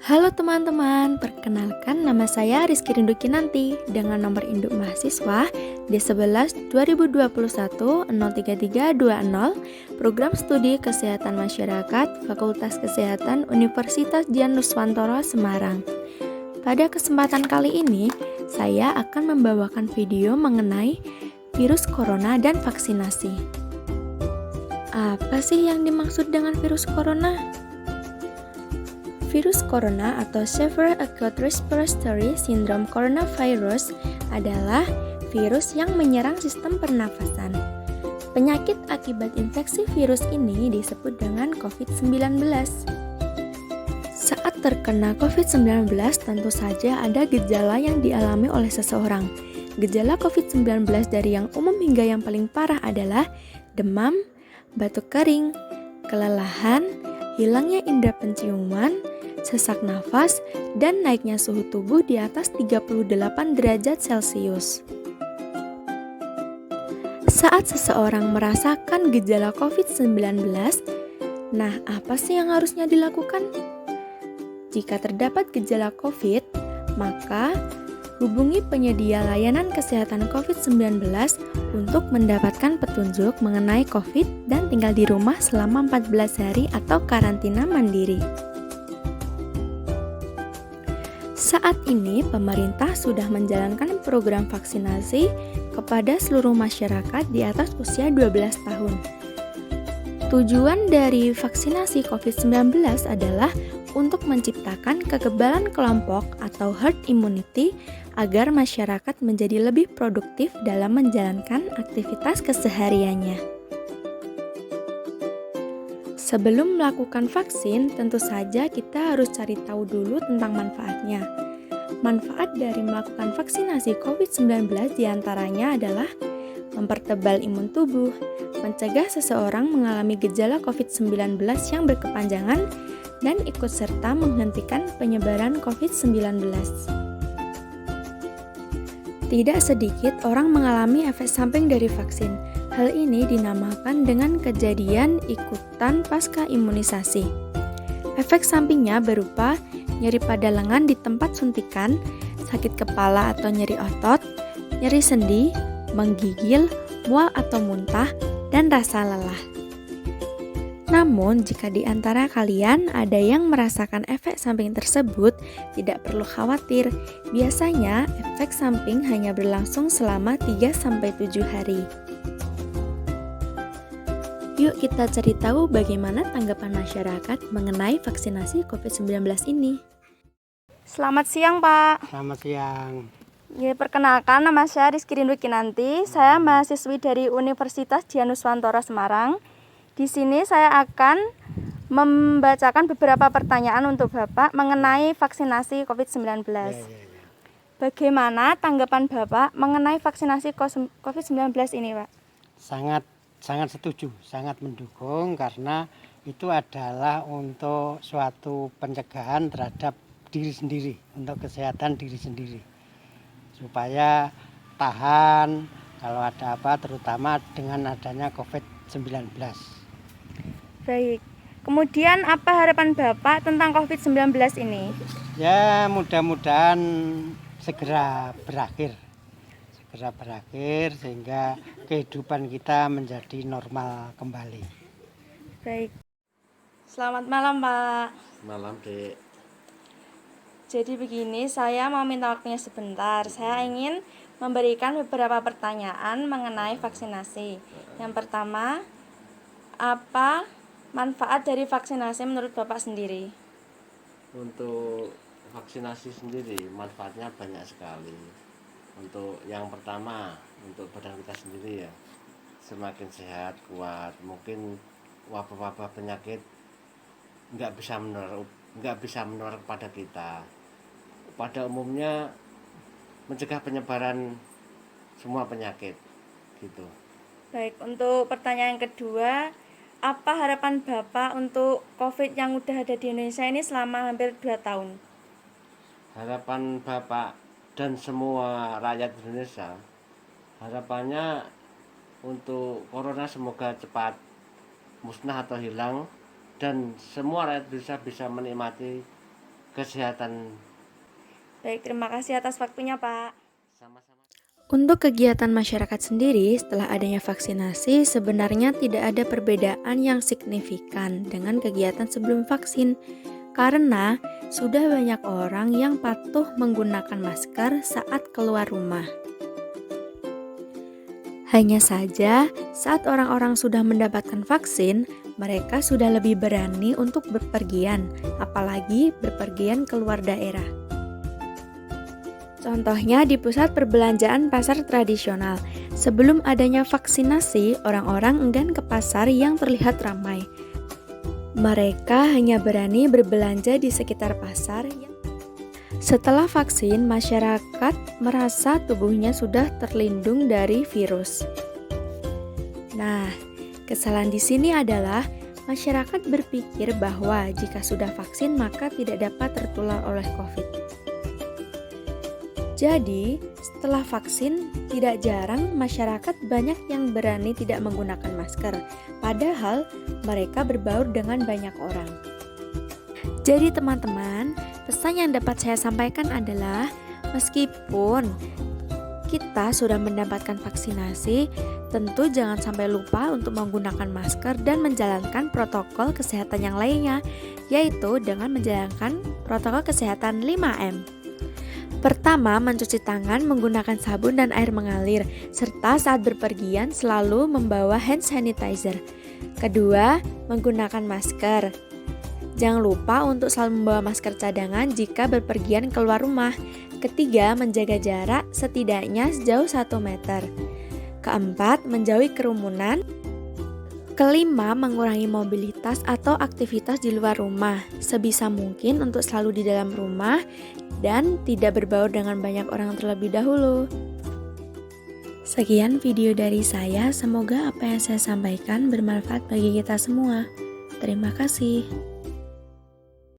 Halo teman-teman, perkenalkan nama saya Rizky Rindu Kinanti dengan nomor induk mahasiswa D11 2021 03320, Program Studi Kesehatan Masyarakat Fakultas Kesehatan Universitas Dian Nuswantoro Semarang. Pada kesempatan kali ini, saya akan membawakan video mengenai virus corona dan vaksinasi. Apa sih yang dimaksud dengan virus corona? Virus corona atau Severe Acute Respiratory Syndrome Coronavirus adalah virus yang menyerang sistem pernafasan. Penyakit akibat infeksi virus ini disebut dengan COVID-19. Saat terkena COVID-19, tentu saja ada gejala yang dialami oleh seseorang. Gejala COVID-19 dari yang umum hingga yang paling parah adalah demam, batuk kering, kelelahan, hilangnya indera penciuman, sesak nafas, dan naiknya suhu tubuh di atas 38 derajat Celcius. Saat seseorang merasakan gejala COVID-19, nah apa sih yang harusnya dilakukan? Jika terdapat gejala COVID, maka hubungi penyedia layanan kesehatan COVID-19 untuk mendapatkan petunjuk mengenai COVID dan tinggal di rumah selama 14 hari atau karantina mandiri. Saat ini, pemerintah sudah menjalankan program vaksinasi kepada seluruh masyarakat di atas usia 12 tahun. Tujuan dari vaksinasi COVID-19 adalah untuk menciptakan kekebalan kelompok atau herd immunity agar masyarakat menjadi lebih produktif dalam menjalankan aktivitas kesehariannya. Sebelum melakukan vaksin, tentu saja kita harus cari tahu dulu tentang manfaatnya. Manfaat dari melakukan vaksinasi COVID-19 diantaranya adalah mempertebal imun tubuh, mencegah seseorang mengalami gejala COVID-19 yang berkepanjangan, dan ikut serta menghentikan penyebaran COVID-19. Tidak sedikit orang mengalami efek samping dari vaksin. Hal ini dinamakan dengan kejadian ikutan pasca imunisasi. Efek sampingnya berupa nyeri pada lengan di tempat suntikan, sakit kepala atau nyeri otot, nyeri sendi, menggigil, mual atau muntah, dan rasa lelah. Namun, jika di antara kalian ada yang merasakan efek samping tersebut, tidak perlu khawatir. Biasanya, efek samping hanya berlangsung selama 3-7 hari. Yuk kita cari tahu bagaimana tanggapan masyarakat mengenai vaksinasi COVID-19 ini. Selamat siang, Pak. Selamat siang. Ya, perkenalkan, nama saya Rizky Rindu Kinanti. Saya mahasiswi dari Universitas Dian Nuswantoro Semarang. Di sini saya akan membacakan beberapa pertanyaan untuk Bapak mengenai vaksinasi COVID-19. Bagaimana tanggapan Bapak mengenai vaksinasi COVID-19 ini, Pak? Sangat setuju, sangat mendukung karena itu adalah untuk suatu pencegahan terhadap diri sendiri, untuk kesehatan diri sendiri. Supaya tahan kalau ada apa, terutama dengan adanya COVID-19. Baik. Kemudian apa harapan Bapak tentang COVID-19 ini? Ya, mudah-mudahan segera berakhir sehingga kehidupan kita menjadi normal kembali. Baik. Selamat malam, Pak. Malam, Dek. Jadi begini, saya mau minta waktunya sebentar. Saya ingin memberikan beberapa pertanyaan mengenai vaksinasi. Yang pertama, apa manfaat dari vaksinasi menurut Bapak sendiri? Untuk vaksinasi sendiri manfaatnya banyak sekali. Untuk yang pertama, untuk badan kita sendiri ya, semakin sehat, kuat. Mungkin wabah-wabah penyakit nggak bisa menular kepada kita. Pada umumnya mencegah penyebaran semua penyakit, gitu. Baik, untuk pertanyaan kedua, apa harapan Bapak untuk COVID yang udah ada di Indonesia ini selama hampir 2 tahun? Harapan Bapak dan semua rakyat Indonesia, harapannya untuk corona semoga cepat musnah atau hilang dan semua rakyat bisa menikmati kesehatan. Baik, terima kasih atas waktunya, Pak. Sama-sama. Untuk kegiatan masyarakat sendiri, setelah adanya vaksinasi, sebenarnya tidak ada perbedaan yang signifikan dengan kegiatan sebelum vaksin, karena sudah banyak orang yang patuh menggunakan masker saat keluar rumah. Hanya saja, saat orang-orang sudah mendapatkan vaksin, mereka sudah lebih berani untuk bepergian, apalagi bepergian keluar daerah. Contohnya di pusat perbelanjaan pasar tradisional. Sebelum adanya vaksinasi, orang-orang enggan ke pasar yang terlihat ramai. Mereka hanya berani berbelanja di sekitar pasar. Setelah vaksin, masyarakat merasa tubuhnya sudah terlindung dari virus. Nah, kesalahan di sini adalah masyarakat berpikir bahwa jika sudah vaksin maka tidak dapat tertular oleh COVID. Jadi, setelah vaksin, tidak jarang masyarakat banyak yang berani tidak menggunakan masker, padahal mereka berbaur dengan banyak orang. Jadi teman-teman, pesan yang dapat saya sampaikan adalah meskipun kita sudah mendapatkan vaksinasi, tentu jangan sampai lupa untuk menggunakan masker dan menjalankan protokol kesehatan yang lainnya, yaitu dengan menjalankan protokol kesehatan 5M. Pertama, mencuci tangan menggunakan sabun dan air mengalir, serta saat berpergian selalu membawa hand sanitizer. Kedua, menggunakan masker. Jangan lupa untuk selalu membawa masker cadangan jika berpergian keluar rumah. Ketiga, menjaga jarak setidaknya sejauh 1 meter. Keempat, menjauhi kerumunan. Kelima, mengurangi mobilitas atau aktivitas di luar rumah. Sebisa mungkin untuk selalu di dalam rumah dan tidak berbaur dengan banyak orang terlebih dahulu. Sekian video dari saya, semoga apa yang saya sampaikan bermanfaat bagi kita semua. Terima kasih.